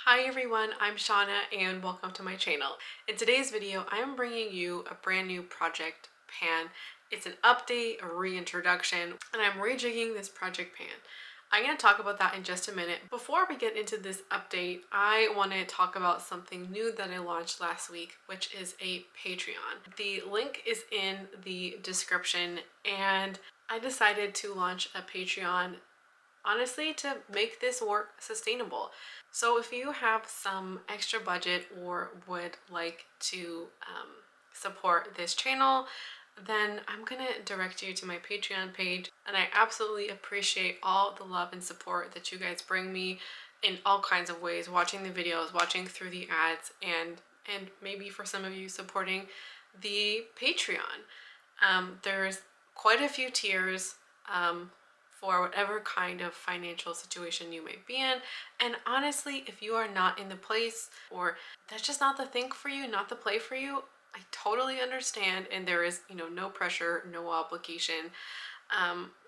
Hi everyone, I'm Shauna and welcome to my channel. In today's video, I'm bringing you a brand new project pan. It's an update, a reintroduction, and I'm rejigging this project pan. I'm going to talk about that in just a minute. Before we get into this update, I want to talk about something new that I launched last week, which is a Patreon. The link is in the description, and I decided to launch a Patreon honestly to make this work sustainable. So if you have some extra budget or would like to support this channel, then I'm gonna direct you to my Patreon page, and I absolutely appreciate all the love and support that you guys bring me in all kinds of ways, watching the videos, watching through the ads, and maybe for some of you supporting the Patreon. There's quite a few tiers for whatever kind of financial situation you may be in. And honestly, if you are not in the place or that's just not the thing for you, not the play for you, I totally understand. And there is, no pressure, no obligation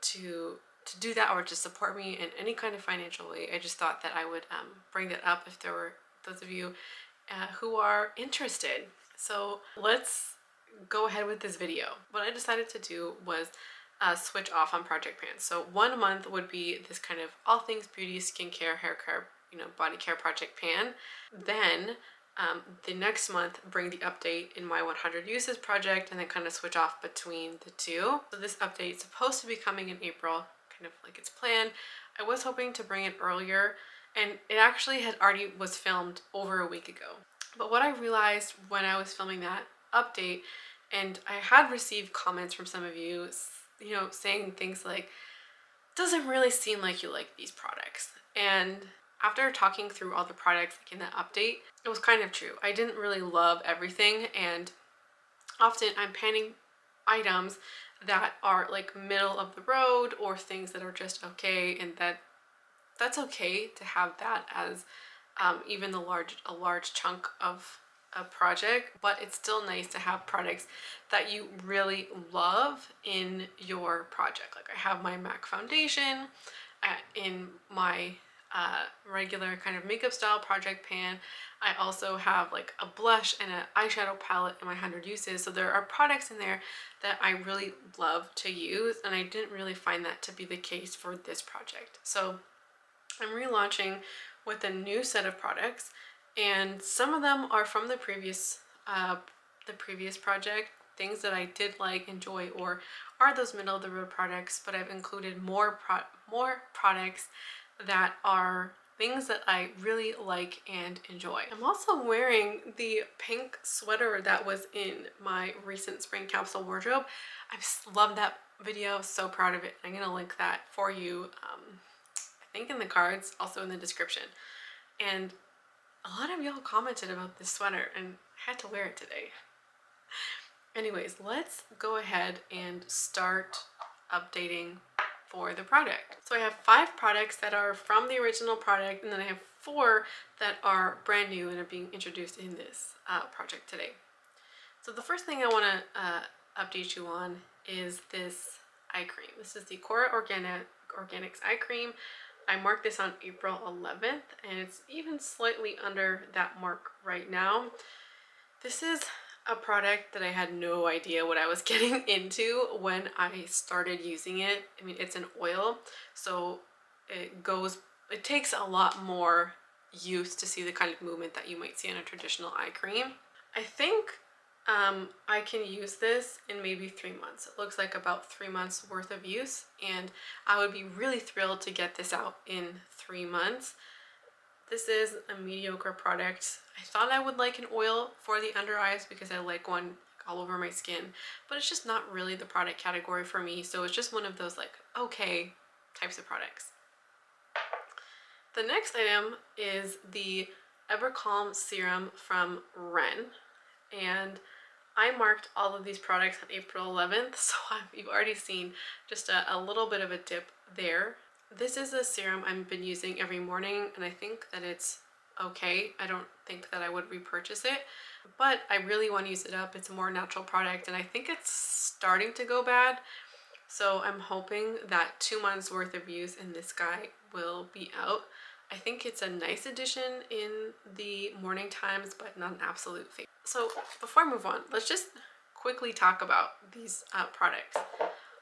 to do that or to support me in any kind of financial way. I just thought that I would bring that up if there were those of you who are interested. So let's go ahead with this video. What I decided to do was switch off on project pans. So 1 month would be this kind of all things beauty, skincare, hair care, body care project pan. Then the next month bring the update in my 100 uses project, and then kind of switch off between the two. So this update is supposed to be coming in April, kind of like it's planned. I was hoping to bring it earlier, and it actually had already was filmed over a week ago. But what I realized when I was filming that update, and I had received comments from some of you, saying things like, doesn't really seem like you like these products. And after talking through all the products like in that update, it was kind of true. I didn't really love everything, and often I'm panning items that are like middle of the road or things that are just okay, and that's okay to have that as even a large chunk of a project, but it's still nice to have products that you really love in your project. Like I have my MAC foundation in my regular kind of makeup style project pan. I also have like a blush and an eyeshadow palette in my 100 uses. So there are products in there that I really love to use, and I didn't really find that to be the case for this project. So I'm relaunching with a new set of products, and some of them are from the previous project, things that I did like, enjoy, or are those middle of the road products, but I've included more products that are things that I really like and enjoy. I'm also wearing the pink sweater that was in my recent spring capsule wardrobe. I just love that video, so proud of it. I'm gonna link that for you, I think in the cards, also in the description. And a lot of y'all commented about this sweater, and I had to wear it today. Anyways, let's go ahead and start updating for the product. So I have 5 products that are from the original product, and then I have 4 that are brand new and are being introduced in this project today. So the first thing I want to update you on is this eye cream. This is the Cora Organics eye cream. I marked this on April 11th, and it's even slightly under that mark right now. This is a product that I had no idea what I was getting into when I started using it. I mean, it's an oil, so it takes a lot more use to see the kind of movement that you might see on a traditional eye cream. I think I can use this in maybe 3 months. It looks like about 3 months worth of use, and I would be really thrilled to get this out in 3 months. This is a mediocre product. I thought I would like an oil for the under eyes because I like one all over my skin, but it's just not really the product category for me, so it's just one of those like okay types of products. The next item is the Evercalm Serum from Ren, and I marked all of these products on April 11th, so you've already seen just a little bit of a dip there. This is a serum I've been using every morning, and I think that it's okay. I don't think that I would repurchase it, but I really want to use it up. It's a more natural product, and I think it's starting to go bad. So I'm hoping that 2 months worth of use in this guy will be out. I think it's a nice addition in the morning times, but not an absolute favorite. So before I move on, let's just quickly talk about these products.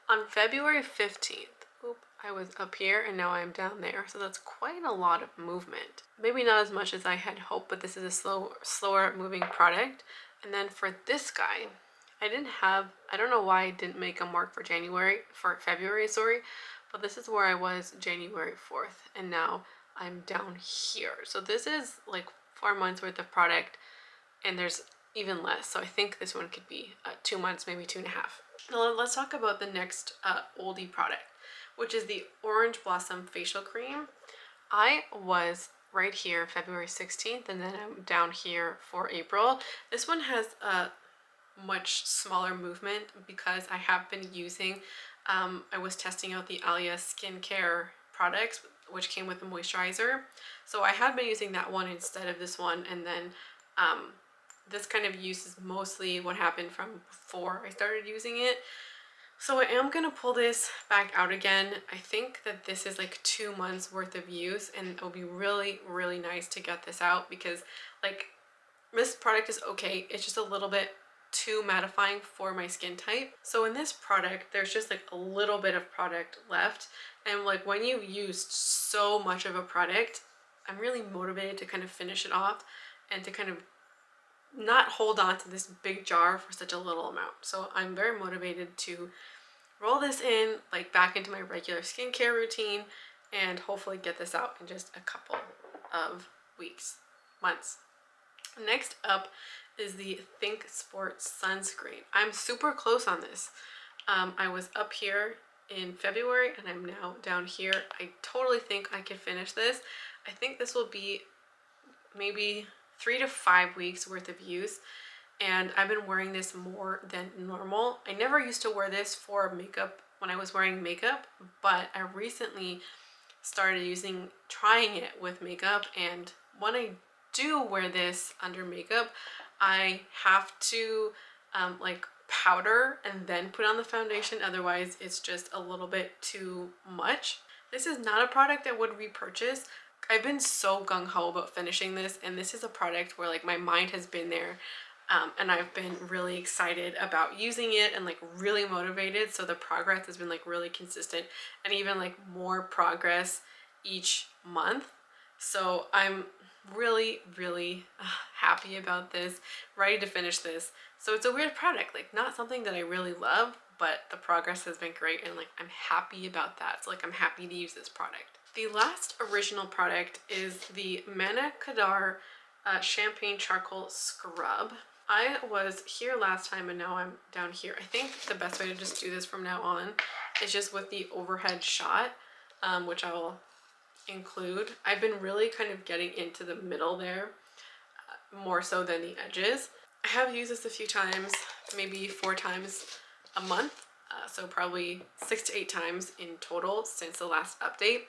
On February 15th, I was up here and now I'm down there, so that's quite a lot of movement. Maybe not as much as I had hoped, but this is a slower moving product. And then for this guy, I don't know why I didn't make a mark for February, sorry, but this is where I was January 4th, and now I'm down here. So this is like 4 months worth of product, and there's even less. So I think this one could be 2 months, maybe 2.5. Now let's talk about the next oldie product, which is the Orange Blossom Facial Cream. I was right here February 16th, and then I'm down here for April. This one has a much smaller movement because I have been using, I was testing out the Alia skincare products, which came with the moisturizer. So I had been using that one instead of this one, and then this kind of use is mostly what happened from before I started using it. So I am going to pull this back out again. I think that this is like 2 months worth of use, and it will be really, really nice to get this out because like this product is okay. It's just a little bit too mattifying for my skin type. So in this product, there's just like a little bit of product left. And like when you've used so much of a product, I'm really motivated to kind of finish it off and to kind of not hold on to this big jar for such a little amount. So I'm very motivated to roll this in like back into my regular skincare routine and hopefully get this out in just a couple of weeks, months. Next up is the Think Sport Sunscreen. I'm super close on this. I was up here in February and I'm now down here. I totally think I can finish this. I think this will be maybe 3 to 5 weeks worth of use, and I've been wearing this more than normal. I never used to wear this for makeup when I was wearing makeup, but I recently started trying it with makeup, and when I do wear this under makeup, I have to like powder and then put on the foundation, otherwise it's just a little bit too much. This is not a product I would repurchase. I've been so gung-ho about finishing this, and this is a product where like my mind has been there, and I've been really excited about using it and like really motivated. So the progress has been like really consistent and even like more progress each month. So I'm really, really happy about this, ready to finish this. So it's a weird product, like not something that I really love, but the progress has been great and like I'm happy about that. So like I'm happy to use this product. The last original product is the Manna Kadar Champagne Charcoal Scrub. I was here last time and now I'm down here. I think the best way to just do this from now on is just with the overhead shot, which I will include. I've been really kind of getting into the middle there, more so than the edges. I have used this a few times, maybe 4 times a month, so probably 6 to 8 times in total since the last update.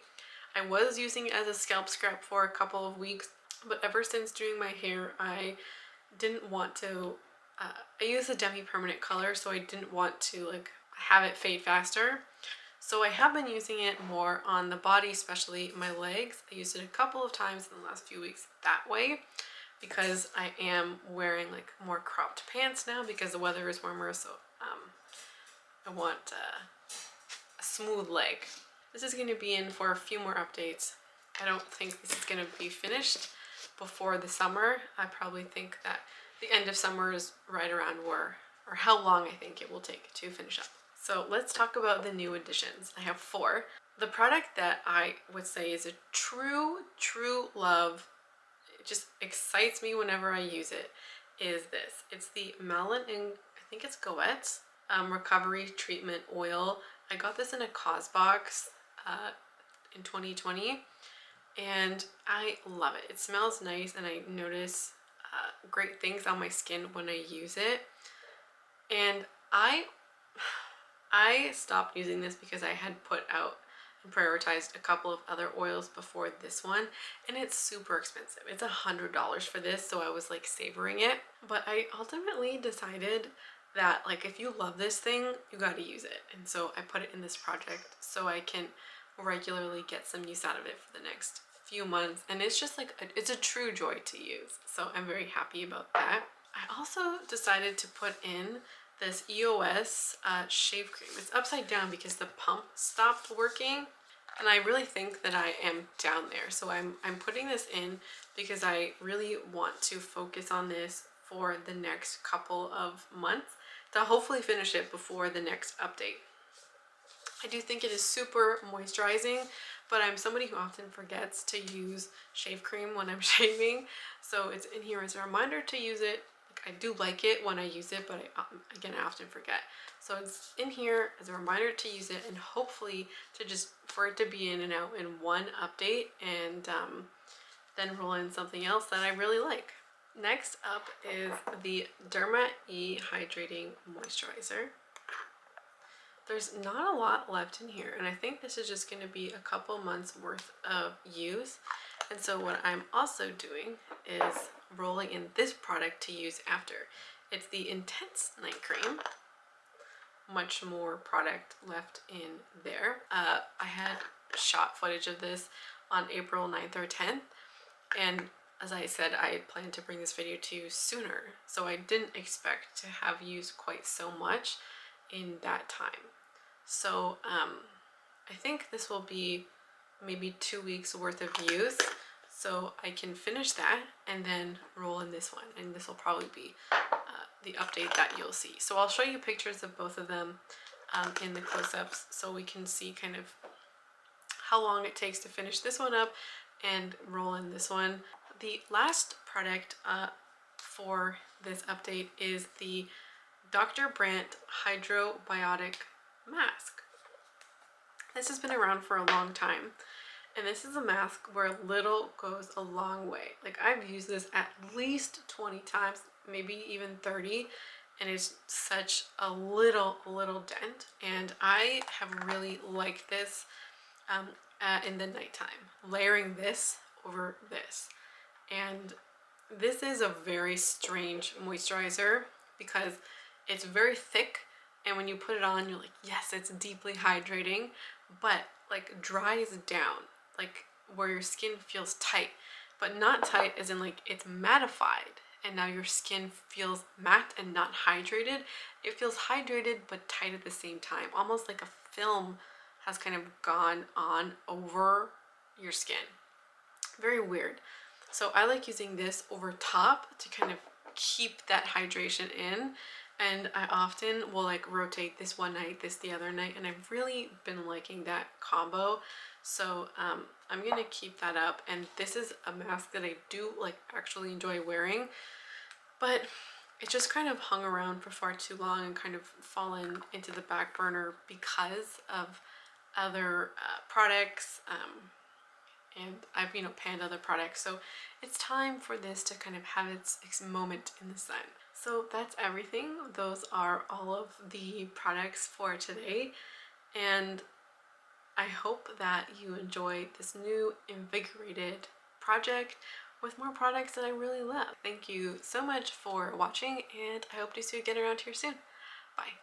I was using it as a scalp scrub for a couple of weeks, but ever since doing my hair, I didn't want to, I use a demi-permanent color, so I didn't want to like have it fade faster. So I have been using it more on the body, especially my legs. I used it a couple of times in the last few weeks that way because I am wearing like more cropped pants now because the weather is warmer, so I want a smooth leg. This is going to be in for a few more updates. I don't think this is going to be finished before the summer. I probably think that the end of summer is right around where, or how long I think it will take to finish up. So let's talk about the new additions. I have 4. The product that I would say is a true love, it just excites me whenever I use it, is this. It's the Malin and I think it's Goetz Recovery Treatment Oil. I got this in a Cos box in 2020 and I love it. It smells nice and I notice great things on my skin when I use it. And I stopped using this because I had put out and prioritized a couple of other oils before this one, and it's super expensive. It's $100 for this, so I was like savoring it. But I ultimately decided that like if you love this thing, you got to use it, and so I put it in this project so I can regularly get some use out of it for the next few months, and it's just like it's a true joy to use. So I'm very happy about that. I also decided to put in this EOS shave cream. It's upside down because the pump stopped working, and I really think that I am down there. So I'm putting this in because I really want to focus on this for the next couple of months to hopefully finish it before the next update. I do think it is super moisturizing, but I'm somebody who often forgets to use shave cream when I'm shaving. So it's in here as a reminder to use it. I do like it when I use it, but again, I often forget. So it's in here as a reminder to use it, and hopefully to just for it to be in and out in one update, and then roll in something else that I really like. Next up is the Derma Hydrating Moisturizer. There's not a lot left in here, and I think this is just going to be a couple months worth of use. And so what I'm also doing is rolling in this product to use after. It's the Intense Night Cream. Much more product left in there. I had shot footage of this on April 9th or 10th, and as I said, I had planned to bring this video to you sooner, so I didn't expect to have used quite so much in that time. So I think this will be maybe 2 weeks worth of use, so I can finish that and then roll in this one, and this will probably be the update that you'll see. So I'll show you pictures of both of them in the close-ups so we can see kind of how long it takes to finish this one up and roll in this one. The last product for this update is the Dr. Brandt Hydrobiotic mask. This has been around for a long time, and this is a mask where little goes a long way. Like, I've used this at least 20 times, maybe even 30, and it's such a little dent, and I have really liked this in the nighttime, layering this over this. And this is a very strange moisturizer because it's very thick, and when you put it on, you're like, yes, it's deeply hydrating, but like dries down, like where your skin feels tight, but not tight as in like it's mattified, and now your skin feels matte and not hydrated. It feels hydrated but tight at the same time, almost like a film has kind of gone on over your skin. Very weird. So I like using this over top to kind of keep that hydration in, and I often will like rotate this one night, this the other night, and I've really been liking that combo. So I'm gonna keep that up, and this is a mask that I do like actually enjoy wearing, but it just kind of hung around for far too long and kind of fallen into the back burner because of other products, and I've panned other products, so it's time for this to kind of have its moment in the sun. So that's everything. Those are all of the products for today, and I hope that you enjoyed this new invigorated project with more products that I really love. Thank you so much for watching, and I hope to see you again around here soon. Bye.